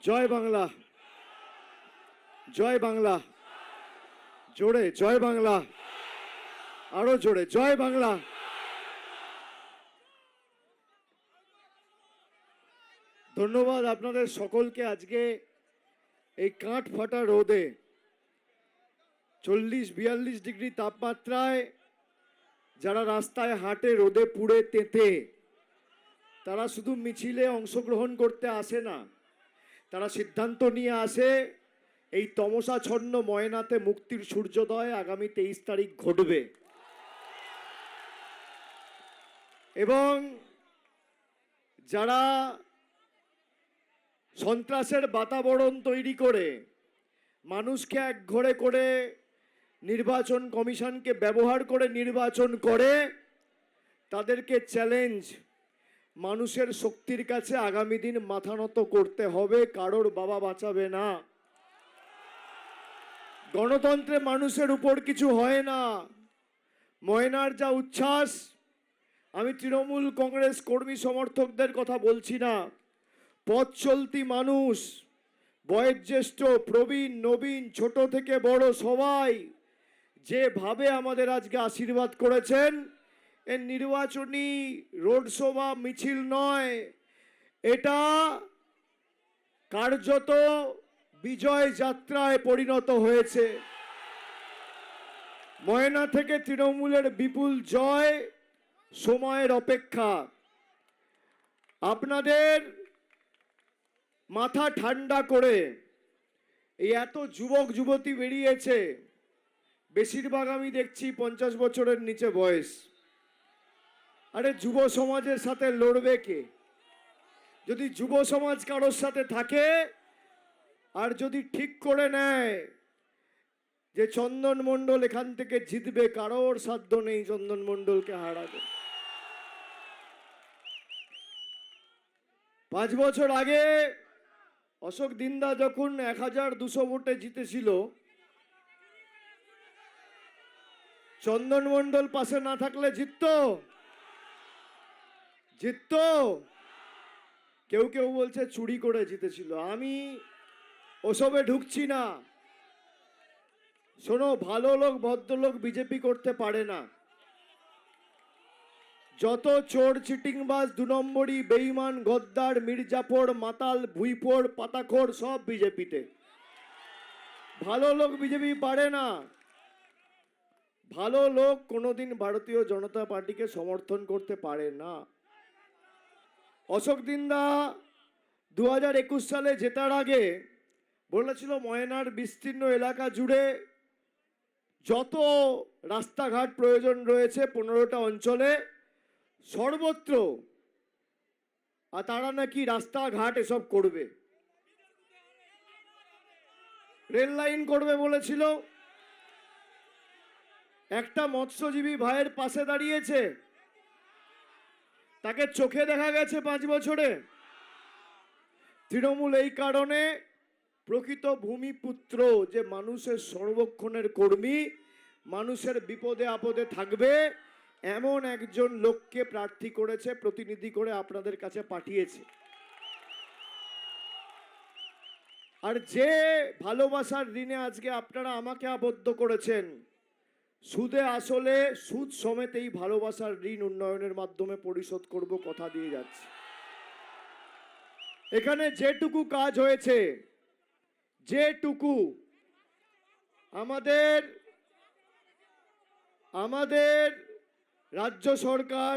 জয় বাংলা, জয় বাংলা, জোরে জয় বাংলা, আরো জোরে জয় বাংলা। ধন্যবাদ আপনাদের সকলকে। আজকে এই কাঠ ফাটা রোদে 40-42 ডিগ্রি তাপমাত্রায় যারা রাস্তায় হাঁটে রোদে পুড়ে তেতে, তারা শুধু মিছিলে অংশগ্রহণ করতে আসে না, তারা সিদ্ধান্ত নিয়ে আসে এই তমসাচ্ছন্ন ময়নাতে মুক্তির সূর্যোদয় আগামী 23 তারিখ ঘটবে। এবং যারা সন্ত্রাসের বাতাবরণ তৈরি করে মানুষকে একঘরে করে নির্বাচন কমিশনকে ব্যবহার করে নির্বাচন করে, তাদেরকে চ্যালেঞ্জ, মানুষের শক্তির কাছে আগামী দিন মাথা নত করতে হবে, কারোর বাবা বাঁচাবে না। গণতন্ত্রে মানুষের উপর কিছু হয় না। ময়নার যা উচ্ছ্বাস, আমি তৃণমূল কংগ্রেস কর্মী সমর্থকদের কথা বলছি না, পথ চলতি মানুষ, বয়োজ্যেষ্ঠ, প্রবীণ, নবীন, ছোট থেকে বড় সবাই যেভাবে আমাদের আজকে আশীর্বাদ করেছেন, এর নির্বাচনী রোড শো বা মিছিল নয়, এটা কার্যত বিজয় যাত্রায় পরিণত হয়েছে। ময়না থেকে তৃণমূলের বিপুল জয় সময়ের অপেক্ষা। আপনাদের মাথা ঠান্ডা করে এই এত যুবক যুবতী বেরিয়েছে, বেশিরভাগ আমি দেখছি 50 বছরের নিচে বয়স। আরে যুব সমাজের সাথে লড়বে কে? যদি যুব সমাজ কারোর সাথে থাকে আর যদি ঠিক করে নেয় যে চন্দন মণ্ডল এখান থেকে জিতবে, কারোর সাধ্য নেই চন্দন মণ্ডলকে হারাবে। 5 বছর আগে অশোক দিন্দা যখন 1200 ভোটে জিতেছিল, চন্দন মণ্ডল পাশে না থাকলে জিততো? জিততো? কেউ কেউ বলছে চুরি করে জিতেছিল। আমি ওসবে ঢুকছি না। শোনো, ভালো লোক ভদ্রলোক বিজেপি করতে পারে না। যত চোর, চিটিংবাজ, 2 নম্বরই, বেঈমান, গদ্দার, মির্জাফর, মাতাল, ভুইফোর, পাতাখোর সব বিজেপিতে। ভালো লোক বিজেপি পারে না। ভালো লোক কোনোদিন ভারতীয় জনতা পার্টিকে সমর্থন করতে পারে না। অশোক দিন্দা 2021 সালে জেতার আগে বলেছিল ময়নার বিস্তীর্ণ এলাকা জুড়ে যত রাস্তাঘাট প্রয়োজন রয়েছে 15টা অঞ্চলে সর্বত্র, আর তারা নাকি রাস্তাঘাট এসব করবে, রেল লাইন করবে বলেছিল। একটা মৎস্যজীবী ভাইয়ের পাশে দাঁড়িয়েছে, তাকে চোখে দেখা গেছে 5 বছরে। তৃণমূল এই কারণে প্রকৃত ভূমিপুত্র, যে মানুষের সর্বক্ষণের কর্মী, মানুষের বিপদে আপদে থাকবে এমন একজন লোককে প্রার্থী করেছে, প্রতিনিধি করে আপনাদের কাছে পাঠিয়েছে। আর যে ভালোবাসার ঋণে আজকে আপনারা আমাকে আবদ্ধ করেছেন, সুদে আসলে সুদ সমেত এই ভালোবাসার ঋণ উন্নয়নের মাধ্যমে পরিশোধ করব, কথা দিয়ে যাচ্ছি। এখানে যেটুকু কাজ হয়েছে, যেটুকু আমাদের রাজ্য সরকার,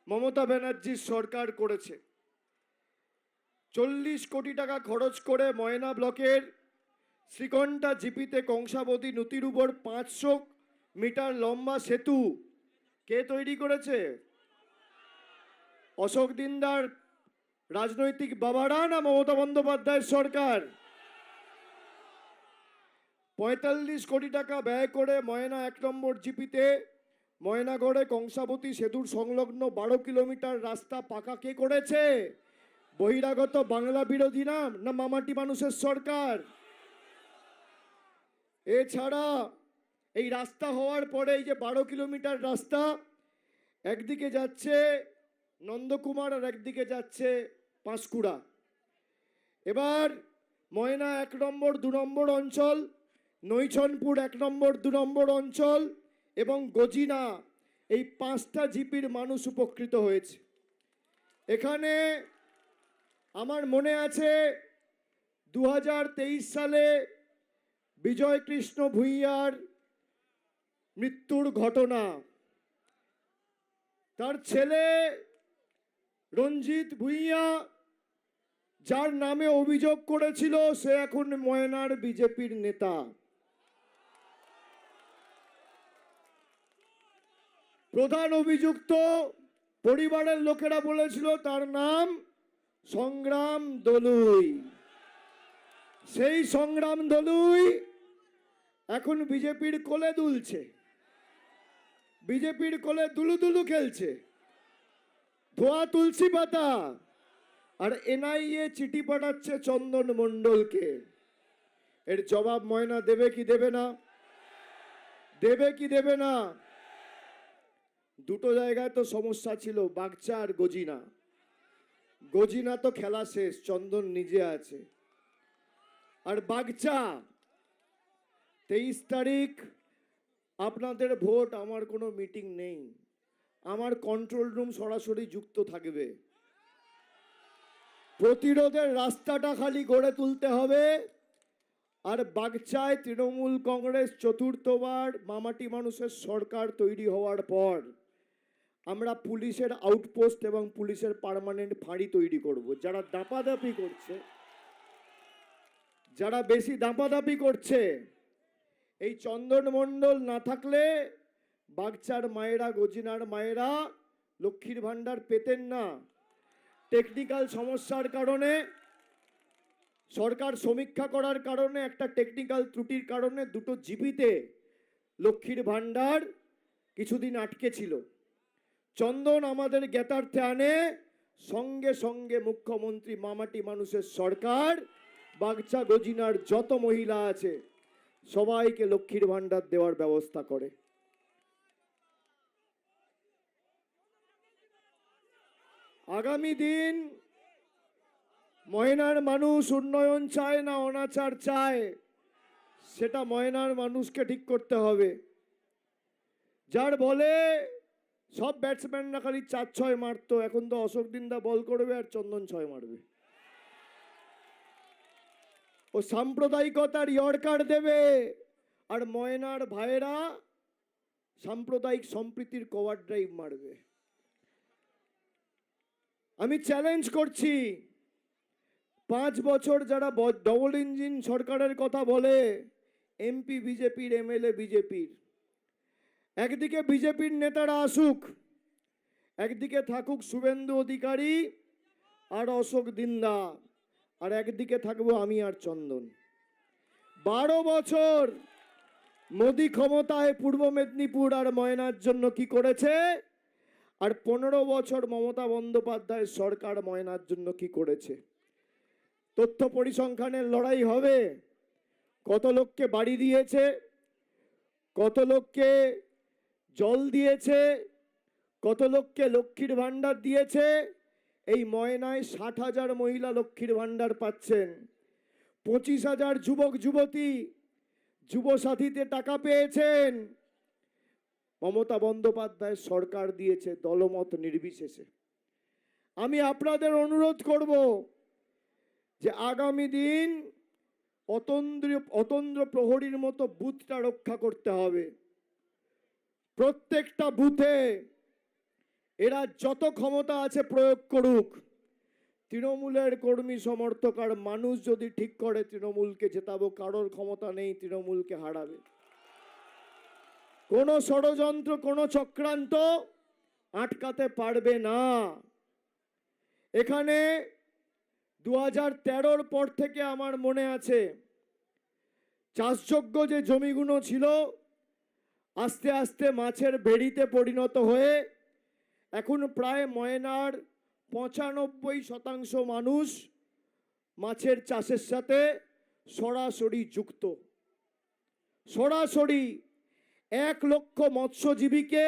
মমতা ব্যানার্জির সরকার করেছে, 40 কোটি টাকা খরচ করে ময়না ব্লকের শ্রীকণ্ঠা জিপিতে কংসাবতী নদীর উপর 500 মিটার লম্বা সেতু কে তৈরি করেছে? অশোক দিন্দার রাজনৈতিক বাবারা না মমতা বন্দ্যোপাধ্যায়ের সরকার? 45 কোটি টাকা ব্যয় করে ময়না 1 নম্বর জিপিতে ময়নাগড়ে কংসাবতী সেতুর সংলগ্ন 12 কিলোমিটার রাস্তা পাকা কে করেছে? বহিরাগত বাংলা বিরোধী নাম না মামাটি মানুষের সরকার? এছাড়া এই রাস্তা হওয়ার পরে এই যে 12 কিলোমিটার রাস্তা, একদিকে যাচ্ছে নন্দকুমার আর একদিকে যাচ্ছে পাঁশকুড়া, এবার ময়না 1 নম্বর 2 নম্বর অঞ্চল, নৈছনপুর 1 নম্বর 2 নম্বর অঞ্চল এবং গজিনা, এই 5টা জিপির মানুষ উপকৃত হয়েছে। এখানে আমার মনে আছে 2023 সালে বিজয় কৃষ্ণ ভূঁইয়ার মৃত্যুর ঘটনা। তার ছেলে রঞ্জিত ভূঁইয়া, যার নামে অভিযোগ করেছিল, সে এখন ময়নার বিজেপির নেতা। প্রধান অভিযুক্ত পরিবারের লোকেরা বলেছিল তার নাম সংগ্রাম দলুই। সেই সংগ্রাম দলুই এখন বিজেপির কোলে দুলছে, বিজেপির কোলে দুলু দুলু খেলছে, ধোয়া তুলসী পাতা। আর এনআইএ চিঠি পাঠাচ্ছে চন্দন মণ্ডলকে। এর জবাব ময়না দেবে কি দেবে না? দেবে কি দেবে না? দুটো জায়গায় তো সমস্যা ছিল, বাগচা আর গজিনা। গজিনা তো খেলা শেষ, চন্দন নিজে আছে। আর বাগচা 23 তারিখ আপনাদের ভোট, আমার কোনো মিটিং নেই, আমার কন্ট্রোল রুম সরাসরি যুক্ত থাকবে। প্রতিরোধের রাস্তাটা খালি গড়ে তুলতে হবে। আর বাগচায় তৃণমূল কংগ্রেস চতুর্থবার মামাটি মানুষের সরকার তৈরি হওয়ার পর আমরা পুলিশের আউটপোস্ট এবং পুলিশের পার্মানেন্ট ফাঁড়ি তৈরি করব। যারা দাপাদাপি করছে, যারা বেশি দাপাদাপি করছে, এই চন্দন মণ্ডল না থাকলে বাগচার মায়েরা, গজিনার মায়েরা লক্ষ্মীর ভাণ্ডার পেতেন না। টেকনিক্যাল সমস্যার কারণে, সরকার সমীক্ষা করার কারণে, একটা টেকনিক্যাল ত্রুটির কারণে দুটো জিপিতে লক্ষ্মীর ভাণ্ডার কিছুদিন আটকে ছিল। চন্দন আমাদের জ্ঞাতার্থে আনে, সঙ্গে সঙ্গে মুখ্যমন্ত্রী মামাটি মানুষের সরকার বাগচা গজিনার যত মহিলা আছে সবাইকে লক্ষ্মীর ভাণ্ডার দেওয়ার ব্যবস্থা করে। আগামী দিন ময়নার মানুষ উন্নয়ন চায় না অনাচার চায়, সেটা ময়নার মানুষকে ঠিক করতে হবে। যার বলে সব ব্যাটসম্যানরা খালি 4-6 মারতো, এখন তো অশোক দিন্দা বল করবে আর চন্দন 6 মারবে। ও সাম্প্রদায়িকতার ইয়র্কার দেবে, আর ময়নার ভাইয়েরা সাম্প্রদায়িক সম্প্রীতির কভার ড্রাইভ মারবে। আমি চ্যালেঞ্জ করছি, 5 বছর যারা ডবল ইঞ্জিন সরকারের কথা বলে, এমপি বিজেপির, এমএলএ বিজেপির, একদিকে বিজেপির নেতারা আসুক, একদিকে থাকুক শুভেন্দু অধিকারী আর অশোক দিন্দা, আর একদিকে থাকবো আমি আর চন্দন। 12 বছর মোদি ক্ষমতায় পূর্ব মেদিনীপুর আর ময়নার জন্য কি করেছে, আর 15 বছর মমতা বন্দ্যোপাধ্যায়ের সরকার ময়নার জন্য কি করেছে। তথ্য পরিসংখ্যানের লড়াই হবে। কত লোককে বাড়ি দিয়েছে, কত লোককে জল দিয়েছে, কত লোককে লক্ষ্মীর ভাণ্ডার দিয়েছে। এই ময়নায় 60,000 মহিলা লক্ষ্মীর ভাণ্ডার পাচ্ছেন। 25,000 যুবক যুবতী যুবসাথীতে টাকা পেয়েছেন। মমতা বন্দ্যোপাধ্যায়ের সরকার দিয়েছে, দলমত নির্বিশেষে। আমি আপনাদের অনুরোধ করব যে আগামী দিন অতন্দ্র প্রহরীর মতো বুথটা রক্ষা করতে হবে। প্রত্যেকটা বুথে এরা যত ক্ষমতা আছে প্রয়োগ করুক। তৃণমূলের কর্মী সমর্থক আর মানুষ যদি ঠিক করে তৃণমূলকে জেতাবো, কারোর ক্ষমতা নেই তৃণমূলকে হারাবে। কোনো ষড়যন্ত্র, কোনো চক্রান্ত আটকাতে পারবে না। এখানে 2013 পর থেকে আমার মনে আছে, চাষযোগ্য যে জমিগুলো ছিল আস্তে আস্তে মাছের ভেড়িতে পরিণত হয়ে এখন প্রায় ময়নার 95% মানুষ মাছের চাষের সাথে সরাসরি যুক্ত। সরাসরি 1 লক্ষ মৎস্যজীবীকে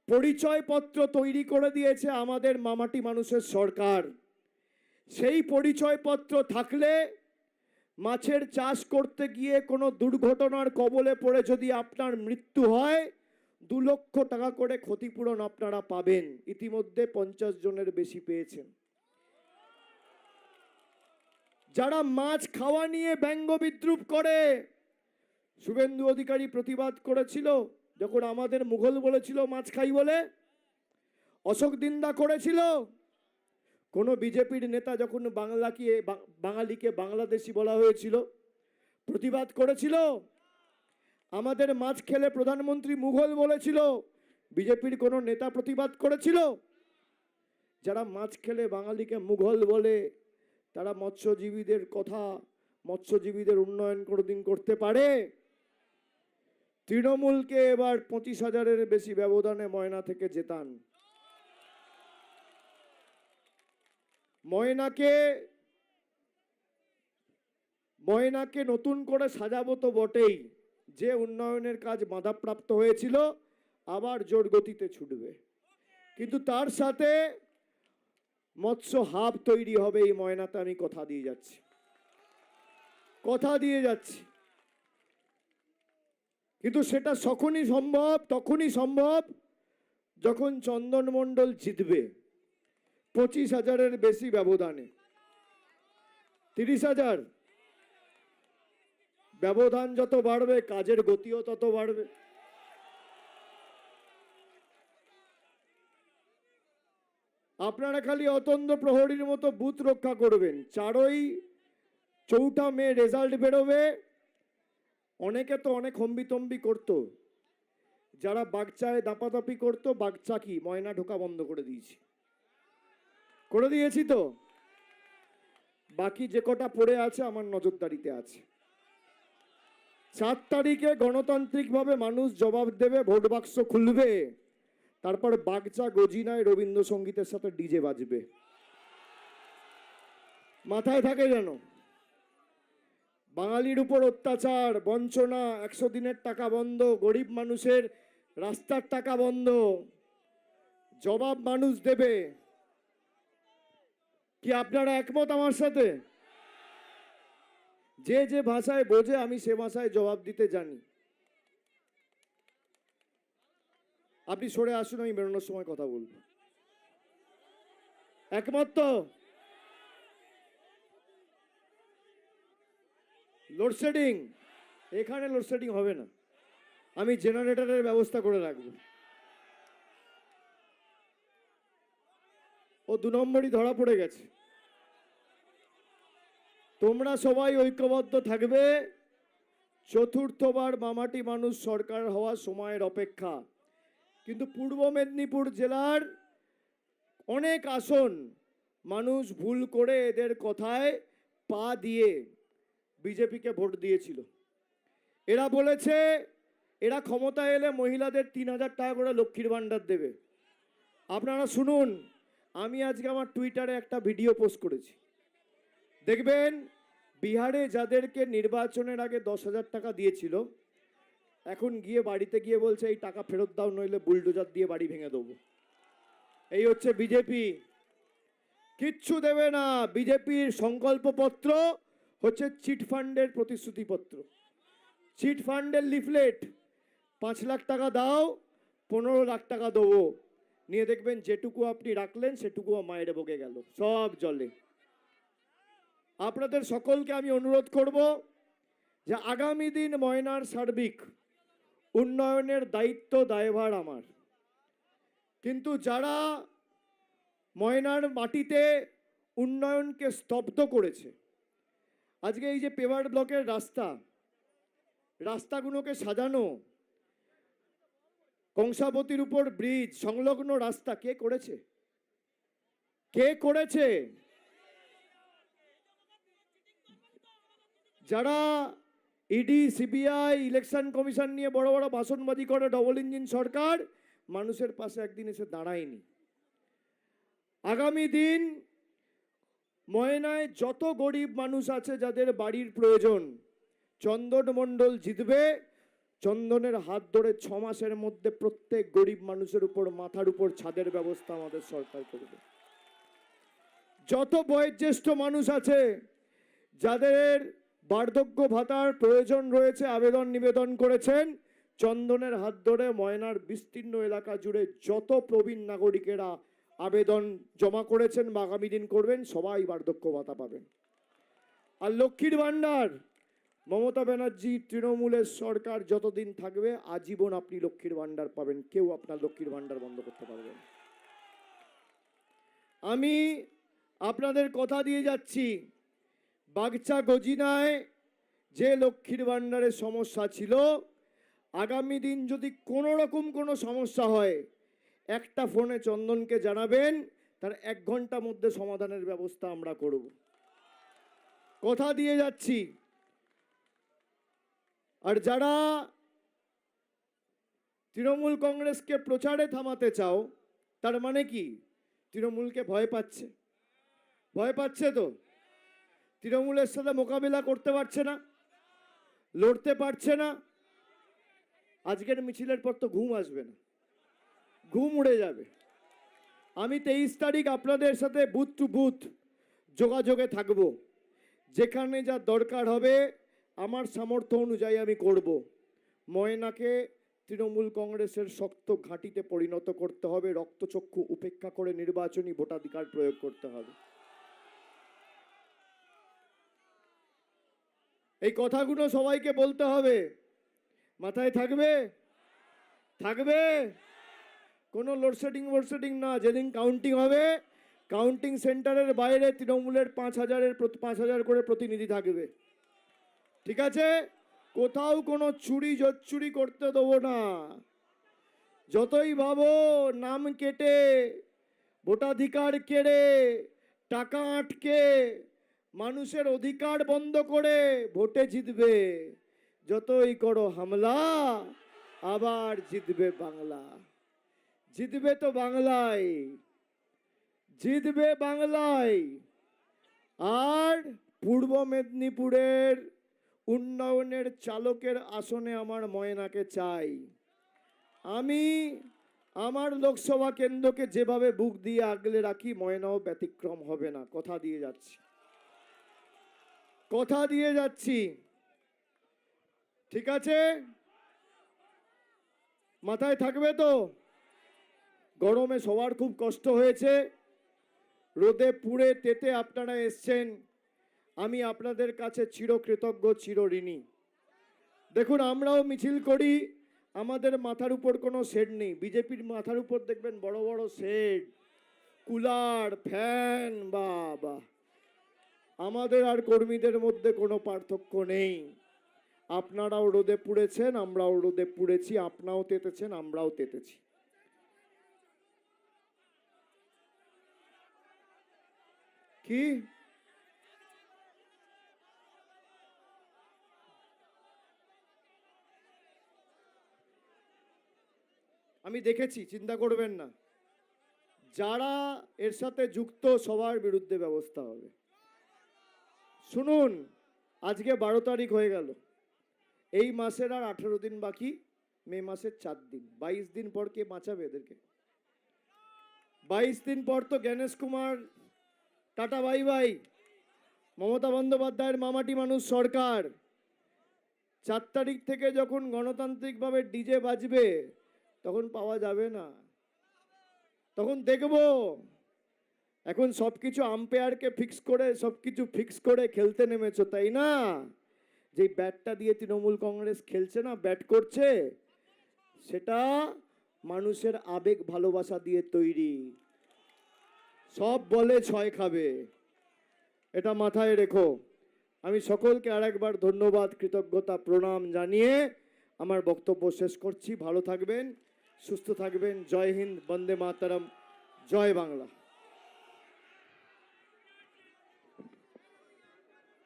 পরিচয়পত্র তৈরি করে দিয়েছে আমাদের মামাটি মানুষের সরকার। সেই পরিচয়পত্র থাকলে মাছের চাষ করতে গিয়ে কোনো দুর্ঘটনার কবলে পড়ে যদি আপনার মৃত্যু হয় 2 লক্ষ টাকা করে ক্ষতিপূরণ আপনারা পাবেন। ইতিমধ্যে 50 জনের বেশি পেয়েছেন। যারা মাছ খাওয়া নিয়ে ব্যঙ্গ বিদ্রুপ করে, শুভেন্দু অধিকারী প্রতিবাদ করেছিল যখন আমাদের মুঘল বলেছিল মাছ খাই বলে, অশোক দিন্দা করেছিল, কোনো বিজেপির নেতা যখন বাঙালিকে বাংলাদেশি বলা হয়েছিল প্রতিবাদ করেছিল, আমাদের মাছ খেলে প্রধানমন্ত্রী মুঘল বলেছিল, বিজেপির কোনো নেতা প্রতিবাদ করেছিল? যারা মাছ খেলে বাঙালিকে মুঘল বলে তারা মৎস্যজীবীদের কথা, মৎস্যজীবীদের উন্নয়ন কোনোদিন করতে পারে? তৃণমূলকে এবার 25,000-এর বেশি ব্যবধানে ময়না থেকে জেতান। ময়নাকে নতুন করে সাজাবো তো বটেই, যে উন্নয়নের কাজ বাধাপ্রাপ্ত হয়েছিল আবার জোর গতিতে ছুটবে, কিন্তু তার সাথে মৎস্য হাব তৈরি হবে এই ময়নাতে, আমি কথা দিয়ে যাচ্ছি। কিন্তু সেটা তখনই সম্ভব যখন চন্দন মণ্ডল জিতবে 25,000-এর বেশি ব্যবধানে। 30,000 ব্যবধান যত বাড়বে কাজের গতিও তত বাড়বে। আপনারা খালি অতন্দ্র প্রহরীর মতো বুথ রক্ষা করবেন। 4ই মে রেজাল্ট বেরোবে। অনেকে তো অনেক হম্বিতম্বি করতো, যারা বাগচায় দাপাদাপি করতো, বাগচা কি ময়না ঢোকা বন্ধ করে দিয়েছি তো। বাকি যে কটা পড়ে আছে আমার নজরদারিতে আছে। 4 তারিখে গণতান্ত্রিকভাবে মানুষ জবাব দেবে, ভোট বাক্স খুলবে, তারপর বাগচা গজিনায় রবীন্দ্রসঙ্গীতের সাথে ডিজে বাজবে। মাথায় থাকে যেন। বাঙালির উপর অত্যাচার, বঞ্চনা, 100 দিনের টাকা বন্ধ, গরিব মানুষের রাস্তার টাকা বন্ধ, জবাব মানুষ দেবে। কি আপনারা একমত আমার সাথে? যে ভাষায় বোঝে আমি সে ভাষায় জবাব দিতে জানি। আপনি সরে আসুন, আমি বেরোনোর সময় কথা বলবো। একমত তো? লোডশেডিং? এখানে লোডশেডিং হবে না, আমি জেনারেটরের ব্যবস্থা করে রাখবো। ও 2 নম্বরই ধরা পড়ে গেছে। তোমরা সবাই ঐক্যবদ্ধ থাকবে। 4র্থবার মামাটি মানুষ সরকার হওয়ার সময়ের অপেক্ষা। কিন্তু পূর্ব মেদিনীপুর জেলার অনেক আসন মানুষ ভুল করে এদের কথায় পা দিয়ে বিজেপিকে ভোট দিয়েছিল। এরা বলেছে এরা ক্ষমতায় এলে মহিলাদের 3,000 টাকা করে লক্ষ্মীর ভাণ্ডার দেবে। আপনারা শুনুন, আমি আজকে আমার টুইটারে একটা ভিডিও পোস্ট করেছি, দেখবেন বিহারে যাদেরকে নির্বাচনের আগে 10,000 টাকা দিয়েছিল, এখন গিয়ে বাড়িতে গিয়ে বলছে এই টাকা ফেরত দাও, নইলে বুলডোজার দিয়ে বাড়ি ভেঙে দেবো। এই হচ্ছে বিজেপি। কিচ্ছু দেবে না। বিজেপির সংকল্পপত্র হচ্ছে চিটফান্ডের প্রতিশ্রুতিপত্র, চিটফান্ডের লিফলেট। 5 লাখ টাকা দাও, 15 লাখ টাকা দেবো, নিয়ে দেখবেন যেটুকু আপনি রাখলেন সেটুকু মায়ের বকে গেল, সব জলে। আপনাদের সকলকে আমি অনুরোধ করব যে আগামী দিন ময়নার সার্বিক উন্নয়নের দায়িত্ব দায়ভার আমার। কিন্তু যারা ময়নার মাটিতে উন্নয়নকে স্তব্ধ করেছে, আজকে এই যে পেভার ব্লকের রাস্তাগুলোকে সাজানো, কংসাবতীর উপর ব্রিজ, সংলগ্ন রাস্তা কে করেছে? যারা ইডি, সিবিআই, ইলেকশন কমিশন নিয়ে বড় বড় ভাষণবাজি করে ডবল ইঞ্জিন সরকার, মানুষের পাশে একদিন এসে দাঁড়ায়নি। আগামী দিন ময়নায় যত গরিব মানুষ আছে যাদের বাড়ির প্রয়োজন, চন্দন মণ্ডল জিতবে। চন্দনের হাত ধরে 6 মাসের মধ্যে প্রত্যেক গরিব মানুষের উপর মাথার উপর ছাদের ব্যবস্থা আমাদের সরকার করবে। যত বয়োজ্যেষ্ঠ মানুষ আছে যাদের বার্ধক্য ভাতার প্রয়োজন রয়েছে আবেদন নিবেদন করেছেন, চন্দনের হাত ধরে ময়নার বিস্তীর্ণ এলাকা জুড়ে যত প্রবীণ নাগরিকেরা আবেদন জমা করেছেন বা আগামী দিন করবেন, সবাই বার্ধক্য ভাতা পাবেন। আর লক্ষ্মীর ভাণ্ডার, মমতা ব্যানার্জি তৃণমূলের সরকার যতদিন থাকবে আজীবন আপনি লক্ষ্মীর ভাণ্ডার পাবেন, কেউ আপনার লক্ষ্মীর ভাণ্ডার বন্ধ করতে পারবে না। আমি আপনাদের কথা দিয়ে যাচ্ছি, বাগচা গজিনায় যে লক্ষ্মীর ভাণ্ডারের সমস্যা ছিল, আগামী দিন যদি কোনো রকম কোনো সমস্যা হয় একটা ফোনে চন্দনকে জানাবেন, তার 1 ঘন্টার মধ্যে সমাধানের ব্যবস্থা আমরা করব। কথা দিয়ে যাচ্ছি। আর যারা তৃণমূল কংগ্রেসকে প্রচারে থামাতে চাও, তার মানে কি তৃণমূলকে ভয় পাচ্ছে? ভয় পাচ্ছে তো? তৃণমূলের সাথে মোকাবিলা করতে পারছে না, লড়তে পারছে না। আজকের মিছিলের পর তো ঘুম আসবে না, ঘুম উড়ে যাবে। আমি 23 তারিখ আপনাদের সাথে বুথ টু বুথ যোগাযোগে থাকব। যেখানে যা দরকার হবে আমার সামর্থ্য অনুযায়ী আমি করব। ময়নাকে তৃণমূল কংগ্রেসের শক্ত ঘাঁটিতে পরিণত করতে হবে, রক্তচক্ষু উপেক্ষা করে নির্বাচনী ভোটাধিকার প্রয়োগ করতে হবে। এই কথাগুলো সবাইকে বলতে হবে। মাথায় থাকবে? থাকবে? কোনো লোডশেডিং না। যেদিন কাউন্টিং হবে, কাউন্টিং সেন্টারের বাইরে তৃণমূলের 5,000 করে প্রতিনিধি থাকবে। ঠিক আছে? কোথাও কোনো জোচ্চুরি করতে দেবো না। যতই ভাবো নাম কেটে, ভোটাধিকার কেড়ে, টাকা আটকে, মানুষের অধিকার বন্ধ করে ভোটে জিতবে, যতই করো হামলা আবার জিতবে বাংলা। জিতবে তো বাংলায়, জিতবে বাংলায়। আর পূর্ব মেদিনীপুরের উন্নয়নের চালকের আসনে আমার ময়নাকে চাই। আমি আমার লোকসভা কেন্দ্রকে যেভাবে বুক দিয়ে আগলে রাখি, ময়নাও ব্যতিক্রম হবে না। কথা দিয়ে যাচ্ছি, কথা দিয়ে যাচ্ছি। ঠিক আছে? মাথায় থাকবে তো? গরমে সবার খুব কষ্ট হয়েছে, রোদে পুড়ে তেতে আপনারা এসছেন। আমি আপনাদের কাছে চিরকৃতজ্ঞ, চিরঋণী। দেখুন, আমরাও মিছিল করি, আমাদের মাথার উপর কোনো শেড নেই। বিজেপির মাথার উপর দেখবেন বড় বড় শেড, কুলার, ফ্যান। বাবা, আমাদের আর কর্মীদের মধ্যে কোনো পার্থক্য নেই। আপনারাও রোদে পুড়েছেন, আমরাও রোদে পুড়েছি, আপনারাও তেতেছেন, আমরাও তেতেছি। কি আমি দেখেছি, চিন্তা করবেন না। যারা এর সাথে যুক্ত সবার বিরুদ্ধে ব্যবস্থা হবে। শুনুন, আজকে 12 তারিখ হয়ে গেল, এই মাসের আর 18 দিন বাকি, মে মাসের 4 দিন। 22 দিন পর কে বাঁচাবে এদেরকে? 22 দিন পর তো Gyanesh Kumar tata bye bye, Mamata বন্দ্যোপাধ্যায়ের মামাটি মানুষ সরকার। 4 তারিখ থেকে যখন গণতান্ত্রিকভাবে ডিজে বাজবে, তখন পাওয়া যাবে না। তখন দেখব। এখন সবকিছু আম্পায়ারকে ফিক্স করে, সবকিছু ফিক্স করে খেলতে নেমেছো, তাই না? যে ব্যাটটা দিয়ে তৃণমূল কংগ্রেস খেলছে না, ব্যাট করছে, সেটা মানুষের আবেগ ভালোবাসা দিয়ে তৈরি। সব বলে ছয় খাবে, এটা মাথায় রেখো। আমি সকলকে আরেকবার ধন্যবাদ, কৃতজ্ঞতা, প্রণাম জানিয়ে আমার বক্তব্য শেষ করছি। ভালো থাকবেন, সুস্থ থাকবেন। জয় হিন্দ, বন্দে মাতরম, জয় বাংলা।